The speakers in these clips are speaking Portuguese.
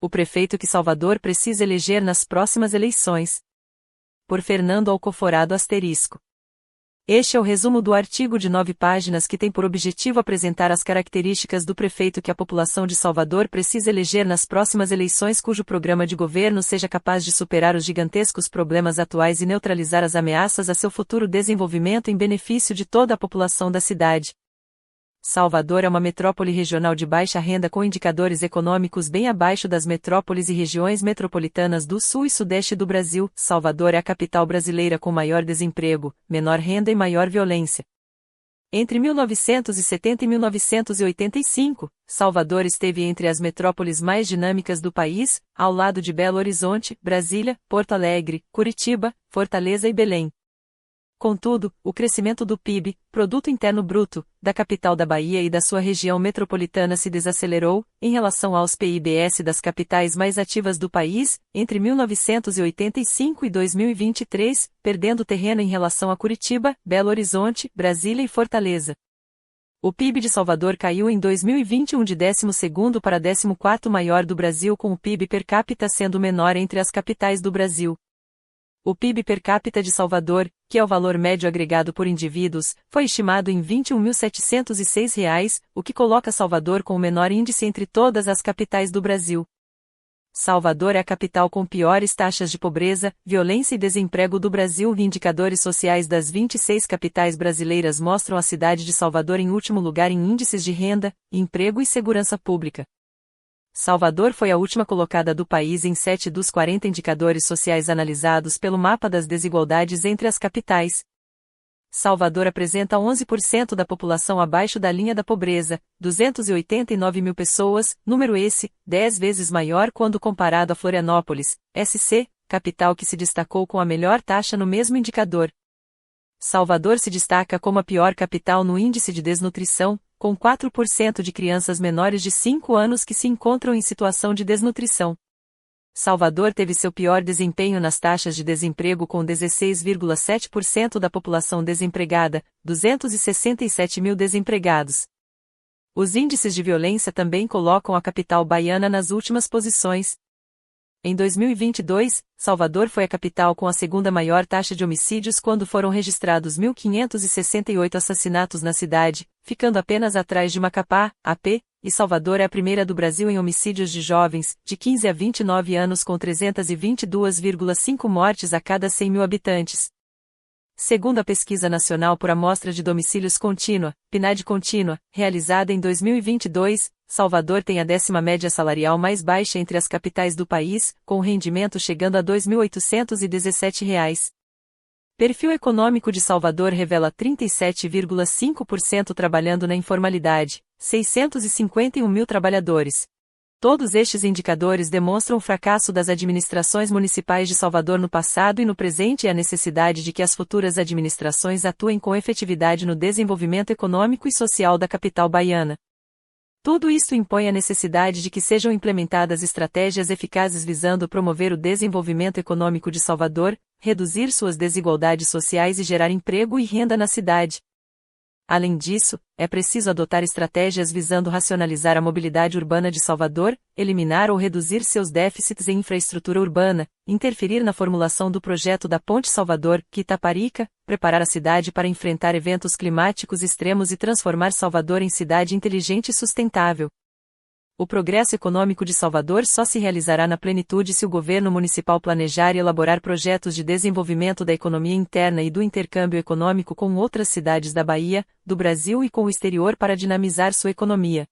O prefeito que Salvador precisa eleger nas próximas eleições. Por Fernando Alcoforado ***. Este é o resumo do artigo de 9 páginas que tem por objetivo apresentar as características do prefeito que a população de Salvador precisa eleger nas próximas eleições, cujo programa de governo seja capaz de superar os gigantescos problemas atuais e neutralizar as ameaças a seu futuro desenvolvimento em benefício de toda a população da cidade. Salvador é uma metrópole regional de baixa renda com indicadores econômicos bem abaixo das metrópoles e regiões metropolitanas do sul e sudeste do Brasil. Salvador é a capital brasileira com maior desemprego, menor renda e maior violência. Entre 1970 e 1985, Salvador esteve entre as metrópoles mais dinâmicas do país, ao lado de Belo Horizonte, Brasília, Porto Alegre, Curitiba, Fortaleza e Belém. Contudo, o crescimento do PIB, Produto Interno Bruto, da capital da Bahia e da sua região metropolitana se desacelerou, em relação aos PIBs das capitais mais ativas do país, entre 1985 e 2023, perdendo terreno em relação a Curitiba, Belo Horizonte, Brasília e Fortaleza. O PIB de Salvador caiu em 2021 de 12º para 14º maior do Brasil, com o PIB per capita sendo menor entre as capitais do Brasil. O PIB per capita de Salvador, que é o valor médio agregado por indivíduos, foi estimado em R$ 21.706, o que coloca Salvador com o menor índice entre todas as capitais do Brasil. Salvador é a capital com piores taxas de pobreza, violência e desemprego do Brasil. Indicadores sociais das 26 capitais brasileiras mostram a cidade de Salvador em último lugar em índices de renda, emprego e segurança pública. Salvador foi a última colocada do país em 7 dos 40 indicadores sociais analisados pelo Mapa das Desigualdades entre as capitais. Salvador apresenta 11% da população abaixo da linha da pobreza, 289 mil pessoas, número esse, 10 vezes maior quando comparado a Florianópolis, SC, capital que se destacou com a melhor taxa no mesmo indicador. Salvador se destaca como a pior capital no índice de desnutrição, com 4% de crianças menores de 5 anos que se encontram em situação de desnutrição. Salvador teve seu pior desempenho nas taxas de desemprego, com 16,7% da população desempregada, 267 mil desempregados. Os índices de violência também colocam a capital baiana nas últimas posições. Em 2022, Salvador foi a capital com a segunda maior taxa de homicídios, quando foram registrados 1.568 assassinatos na cidade, ficando apenas atrás de Macapá, AP, e Salvador é a primeira do Brasil em homicídios de jovens, de 15 a 29 anos, com 322,5 mortes a cada 100 mil habitantes. Segundo a Pesquisa Nacional por Amostra de Domicílios Contínua, PNAD Contínua, realizada em 2022, Salvador tem a 10ª média salarial mais baixa entre as capitais do país, com o rendimento chegando a R$ 2.817. Perfil econômico de Salvador revela 37,5% trabalhando na informalidade, 651 mil trabalhadores. Todos estes indicadores demonstram o fracasso das administrações municipais de Salvador no passado e no presente e a necessidade de que as futuras administrações atuem com efetividade no desenvolvimento econômico e social da capital baiana. Tudo isto impõe a necessidade de que sejam implementadas estratégias eficazes visando promover o desenvolvimento econômico de Salvador, reduzir suas desigualdades sociais e gerar emprego e renda na cidade. Além disso, é preciso adotar estratégias visando racionalizar a mobilidade urbana de Salvador, eliminar ou reduzir seus déficits em infraestrutura urbana, interferir na formulação do projeto da Ponte Salvador-Itaparica, preparar a cidade para enfrentar eventos climáticos extremos e transformar Salvador em cidade inteligente e sustentável. O progresso econômico de Salvador só se realizará na plenitude se o governo municipal planejar e elaborar projetos de desenvolvimento da economia interna e do intercâmbio econômico com outras cidades da Bahia, do Brasil e com o exterior para dinamizar sua economia.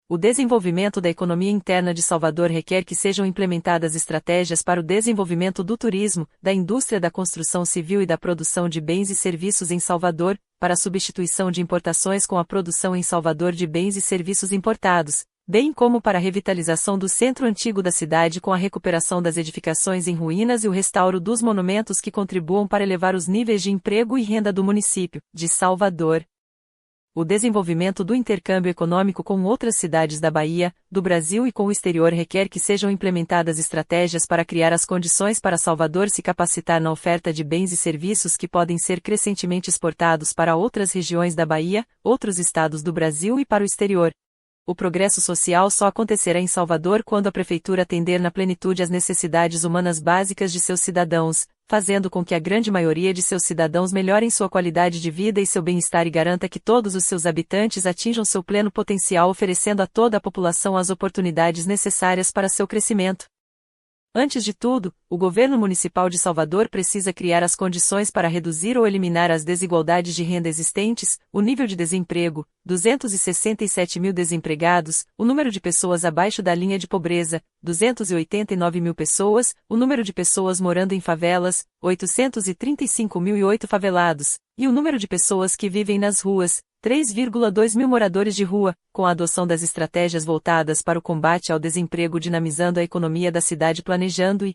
O desenvolvimento da economia interna de Salvador requer que sejam implementadas estratégias para o desenvolvimento do turismo, da indústria da construção civil e da produção de bens e serviços em Salvador, para a substituição de importações com a produção em Salvador de bens e serviços importados, bem como para a revitalização do centro antigo da cidade com a recuperação das edificações em ruínas e o restauro dos monumentos que contribuam para elevar os níveis de emprego e renda do município de Salvador. O desenvolvimento do intercâmbio econômico com outras cidades da Bahia, do Brasil e com o exterior requer que sejam implementadas estratégias para criar as condições para Salvador se capacitar na oferta de bens e serviços que podem ser crescentemente exportados para outras regiões da Bahia, outros estados do Brasil e para o exterior. O progresso social só acontecerá em Salvador quando a prefeitura atender na plenitude às necessidades humanas básicas de seus cidadãos, fazendo com que a grande maioria de seus cidadãos melhorem sua qualidade de vida e seu bem-estar e garanta que todos os seus habitantes atinjam seu pleno potencial, oferecendo a toda a população as oportunidades necessárias para seu crescimento. Antes de tudo, o governo municipal de Salvador precisa criar as condições para reduzir ou eliminar as desigualdades de renda existentes, o nível de desemprego, 267 mil desempregados, o número de pessoas abaixo da linha de pobreza, 289 mil pessoas, o número de pessoas morando em favelas, 835.008 favelados, e o número de pessoas que vivem nas ruas, 3,2 mil moradores de rua, com a adoção das estratégias voltadas para o combate ao desemprego, dinamizando a economia da cidade, planejando e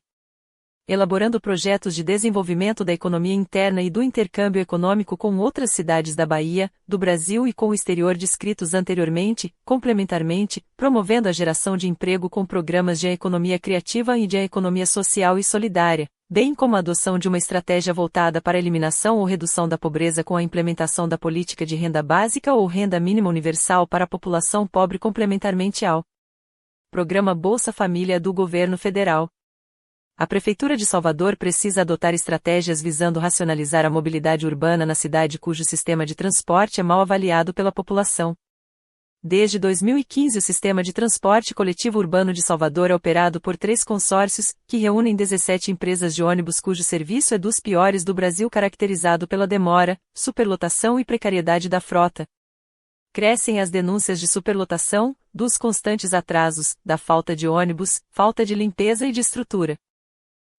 elaborando projetos de desenvolvimento da economia interna e do intercâmbio econômico com outras cidades da Bahia, do Brasil e com o exterior descritos anteriormente, complementarmente, promovendo a geração de emprego com programas de economia criativa e de economia social e solidária, bem como a adoção de uma estratégia voltada para a eliminação ou redução da pobreza com a implementação da política de renda básica ou renda mínima universal para a população pobre, complementarmente ao Programa Bolsa Família do Governo Federal. A Prefeitura de Salvador precisa adotar estratégias visando racionalizar a mobilidade urbana na cidade cujo sistema de transporte é mal avaliado pela população. Desde 2015, o sistema de transporte coletivo urbano de Salvador é operado por 3 consórcios, que reúnem 17 empresas de ônibus cujo serviço é dos piores do Brasil, caracterizado pela demora, superlotação e precariedade da frota. Crescem as denúncias de superlotação, dos constantes atrasos, da falta de ônibus, falta de limpeza e de estrutura.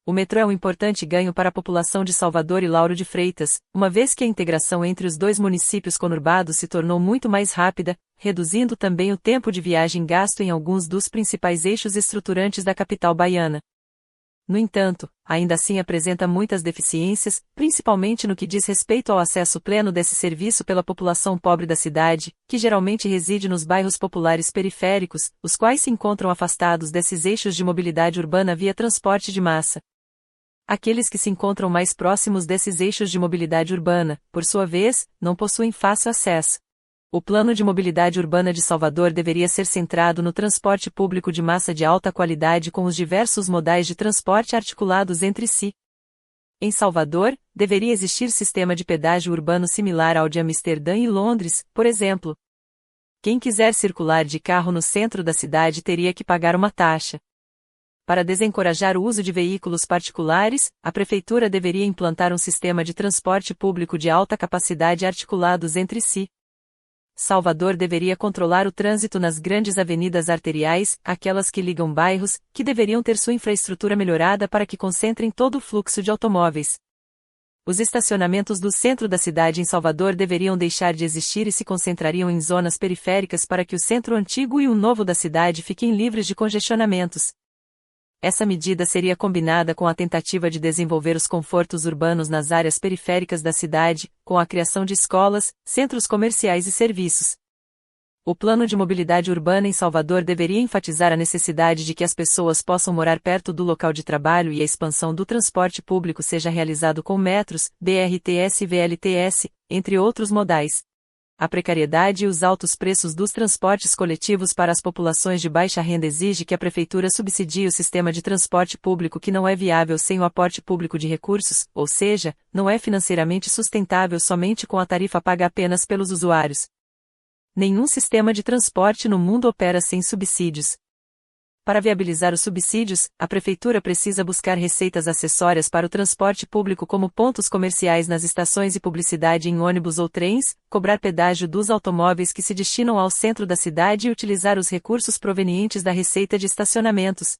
O metrô é um importante ganho para a população de Salvador e Lauro de Freitas, uma vez que a integração entre os 2 municípios conurbados se tornou muito mais rápida, reduzindo também o tempo de viagem gasto em alguns dos principais eixos estruturantes da capital baiana. No entanto, ainda assim apresenta muitas deficiências, principalmente no que diz respeito ao acesso pleno desse serviço pela população pobre da cidade, que geralmente reside nos bairros populares periféricos, os quais se encontram afastados desses eixos de mobilidade urbana via transporte de massa. Aqueles que se encontram mais próximos desses eixos de mobilidade urbana, por sua vez, não possuem fácil acesso. O plano de mobilidade urbana de Salvador deveria ser centrado no transporte público de massa de alta qualidade com os diversos modais de transporte articulados entre si. Em Salvador, deveria existir sistema de pedágio urbano similar ao de Amsterdã e Londres, por exemplo. Quem quiser circular de carro no centro da cidade teria que pagar uma taxa. Para desencorajar o uso de veículos particulares, a Prefeitura deveria implantar um sistema de transporte público de alta capacidade articulados entre si. Salvador deveria controlar o trânsito nas grandes avenidas arteriais, aquelas que ligam bairros, que deveriam ter sua infraestrutura melhorada para que concentrem todo o fluxo de automóveis. Os estacionamentos do centro da cidade em Salvador deveriam deixar de existir e se concentrariam em zonas periféricas para que o centro antigo e o novo da cidade fiquem livres de congestionamentos. Essa medida seria combinada com a tentativa de desenvolver os confortos urbanos nas áreas periféricas da cidade, com a criação de escolas, centros comerciais e serviços. O plano de mobilidade urbana em Salvador deveria enfatizar a necessidade de que as pessoas possam morar perto do local de trabalho e a expansão do transporte público seja realizado com metros, BRTS e VLTS, entre outros modais. A precariedade e os altos preços dos transportes coletivos para as populações de baixa renda exige que a Prefeitura subsidie o sistema de transporte público, que não é viável sem o aporte público de recursos, ou seja, não é financeiramente sustentável somente com a tarifa paga apenas pelos usuários. Nenhum sistema de transporte no mundo opera sem subsídios. Para viabilizar os subsídios, a Prefeitura precisa buscar receitas acessórias para o transporte público, como pontos comerciais nas estações e publicidade em ônibus ou trens, cobrar pedágio dos automóveis que se destinam ao centro da cidade e utilizar os recursos provenientes da receita de estacionamentos.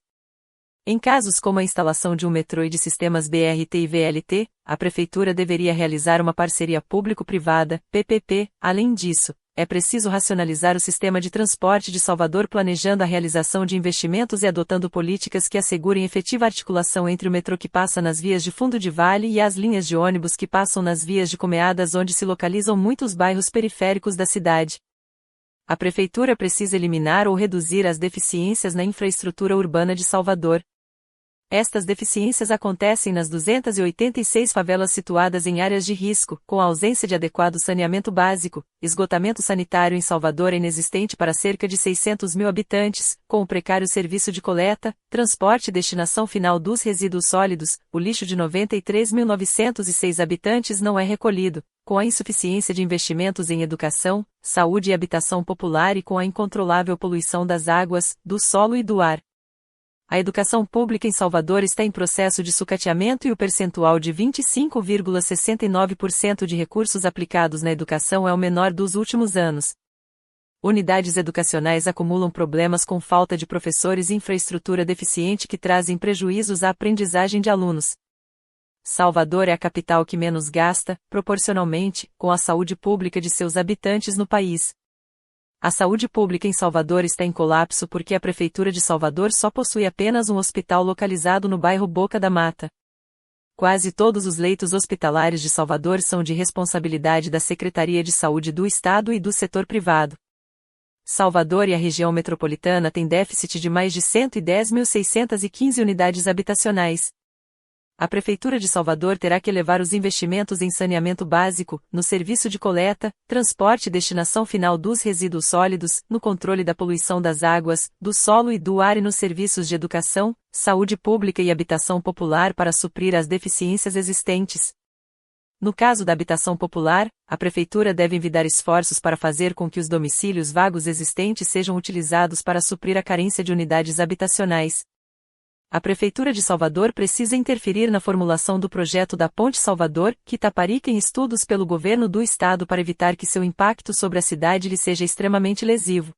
Em casos como a instalação de um metrô e de sistemas BRT e VLT, a Prefeitura deveria realizar uma parceria público-privada, PPP. Além disso, é preciso racionalizar o sistema de transporte de Salvador, planejando a realização de investimentos e adotando políticas que assegurem efetiva articulação entre o metrô que passa nas vias de fundo de vale e as linhas de ônibus que passam nas vias de comeadas, onde se localizam muitos bairros periféricos da cidade. A Prefeitura precisa eliminar ou reduzir as deficiências na infraestrutura urbana de Salvador. Estas deficiências acontecem nas 286 favelas situadas em áreas de risco, com a ausência de adequado saneamento básico. Esgotamento sanitário em Salvador é inexistente para cerca de 600 mil habitantes, com o precário serviço de coleta, transporte e destinação final dos resíduos sólidos. O lixo de 93.906 habitantes não é recolhido, com a insuficiência de investimentos em educação, saúde e habitação popular e com a incontrolável poluição das águas, do solo e do ar. A educação pública em Salvador está em processo de sucateamento e o percentual de 25,69% de recursos aplicados na educação é o menor dos últimos anos. Unidades educacionais acumulam problemas com falta de professores e infraestrutura deficiente que trazem prejuízos à aprendizagem de alunos. Salvador é a capital que menos gasta, proporcionalmente, com a saúde pública de seus habitantes no país. A saúde pública em Salvador está em colapso porque a Prefeitura de Salvador só possui apenas um hospital localizado no bairro Boca da Mata. Quase todos os leitos hospitalares de Salvador são de responsabilidade da Secretaria de Saúde do Estado e do setor privado. Salvador e a região metropolitana têm déficit de mais de 110.615 unidades habitacionais. A Prefeitura de Salvador terá que elevar os investimentos em saneamento básico, no serviço de coleta, transporte e destinação final dos resíduos sólidos, no controle da poluição das águas, do solo e do ar e nos serviços de educação, saúde pública e habitação popular para suprir as deficiências existentes. No caso da habitação popular, a Prefeitura deve envidar esforços para fazer com que os domicílios vagos existentes sejam utilizados para suprir a carência de unidades habitacionais. A Prefeitura de Salvador precisa interferir na formulação do projeto da Ponte Salvador-Itaparica em estudos pelo governo do estado para evitar que seu impacto sobre a cidade lhe seja extremamente lesivo.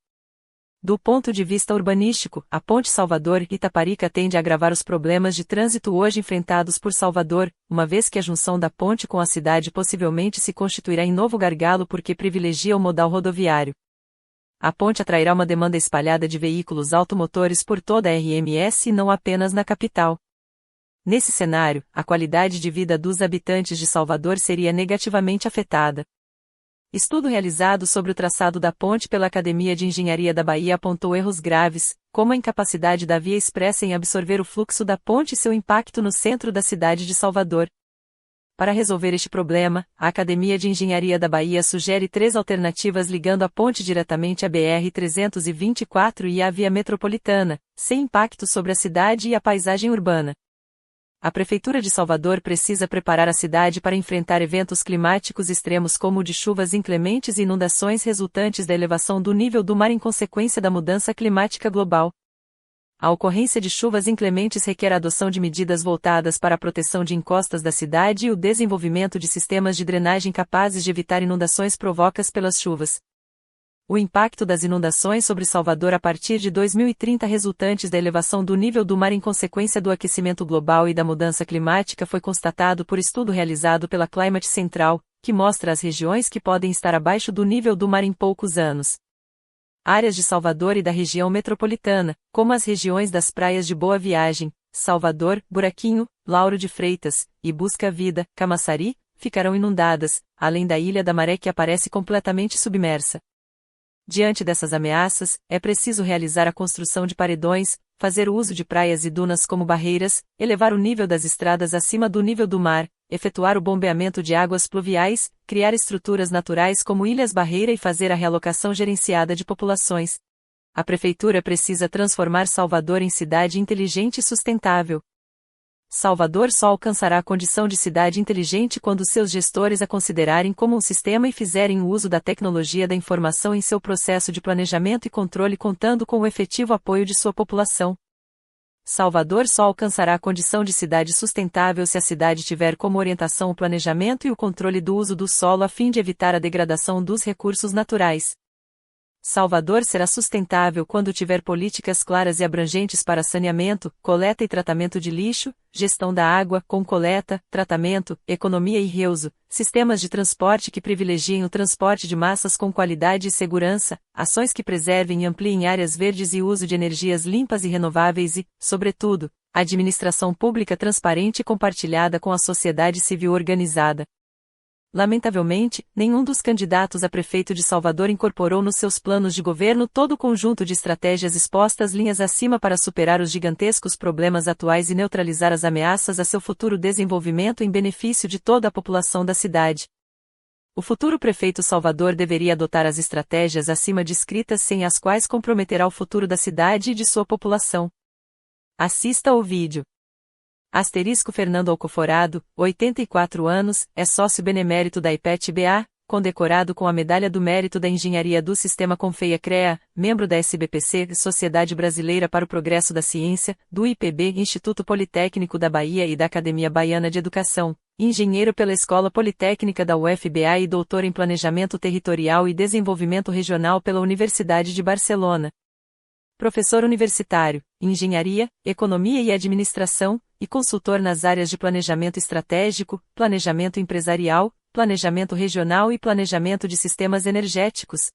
Do ponto de vista urbanístico, a Ponte Salvador-Itaparica tende a agravar os problemas de trânsito hoje enfrentados por Salvador, uma vez que a junção da ponte com a cidade possivelmente se constituirá em novo gargalo porque privilegia o modal rodoviário. A ponte atrairá uma demanda espalhada de veículos automotores por toda a RMS e não apenas na capital. Nesse cenário, a qualidade de vida dos habitantes de Salvador seria negativamente afetada. Estudo realizado sobre o traçado da ponte pela Academia de Engenharia da Bahia apontou erros graves, como a incapacidade da via expressa em absorver o fluxo da ponte e seu impacto no centro da cidade de Salvador. Para resolver este problema, a Academia de Engenharia da Bahia sugere 3 alternativas ligando a ponte diretamente à BR-324 e à via metropolitana, sem impacto sobre a cidade e a paisagem urbana. A Prefeitura de Salvador precisa preparar a cidade para enfrentar eventos climáticos extremos como o de chuvas inclementes e inundações resultantes da elevação do nível do mar em consequência da mudança climática global. A ocorrência de chuvas inclementes requer a adoção de medidas voltadas para a proteção de encostas da cidade e o desenvolvimento de sistemas de drenagem capazes de evitar inundações provocadas pelas chuvas. O impacto das inundações sobre Salvador a partir de 2030 resultantes da elevação do nível do mar em consequência do aquecimento global e da mudança climática foi constatado por estudo realizado pela Climate Central, que mostra as regiões que podem estar abaixo do nível do mar em poucos anos. Áreas de Salvador e da região metropolitana, como as regiões das praias de Boa Viagem, Salvador, Buraquinho, Lauro de Freitas, e Busca Vida, Camaçari, ficarão inundadas, além da Ilha da Maré que aparece completamente submersa. Diante dessas ameaças, é preciso realizar a construção de paredões, fazer uso de praias e dunas como barreiras, elevar o nível das estradas acima do nível do mar, efetuar o bombeamento de águas pluviais, criar estruturas naturais como ilhas-barreira e fazer a realocação gerenciada de populações. A Prefeitura precisa transformar Salvador em cidade inteligente e sustentável. Salvador só alcançará a condição de cidade inteligente quando seus gestores a considerarem como um sistema e fizerem o uso da tecnologia da informação em seu processo de planejamento e controle contando com o efetivo apoio de sua população. Salvador só alcançará a condição de cidade sustentável se a cidade tiver como orientação o planejamento e o controle do uso do solo a fim de evitar a degradação dos recursos naturais. Salvador será sustentável quando tiver políticas claras e abrangentes para saneamento, coleta e tratamento de lixo, gestão da água, com coleta, tratamento, economia e reuso, sistemas de transporte que privilegiem o transporte de massas com qualidade e segurança, ações que preservem e ampliem áreas verdes e uso de energias limpas e renováveis e, sobretudo, administração pública transparente e compartilhada com a sociedade civil organizada. Lamentavelmente, nenhum dos candidatos a prefeito de Salvador incorporou nos seus planos de governo todo o conjunto de estratégias expostas linhas acima para superar os gigantescos problemas atuais e neutralizar as ameaças a seu futuro desenvolvimento em benefício de toda a população da cidade. O futuro prefeito Salvador deveria adotar as estratégias acima descritas sem as quais comprometerá o futuro da cidade e de sua população. Assista ao vídeo. Fernando Alcoforado, 84 anos, é sócio benemérito da IPET-BA, condecorado com a Medalha do Mérito da Engenharia do Sistema Confeia-CREA, membro da SBPC, Sociedade Brasileira para o Progresso da Ciência, do IPB, Instituto Politécnico da Bahia e da Academia Baiana de Educação, engenheiro pela Escola Politécnica da UFBA e doutor em Planejamento Territorial e Desenvolvimento Regional pela Universidade de Barcelona. Professor universitário, Engenharia, Economia e Administração, e consultor nas áreas de Planejamento Estratégico, Planejamento Empresarial, Planejamento Regional e Planejamento de Sistemas Energéticos.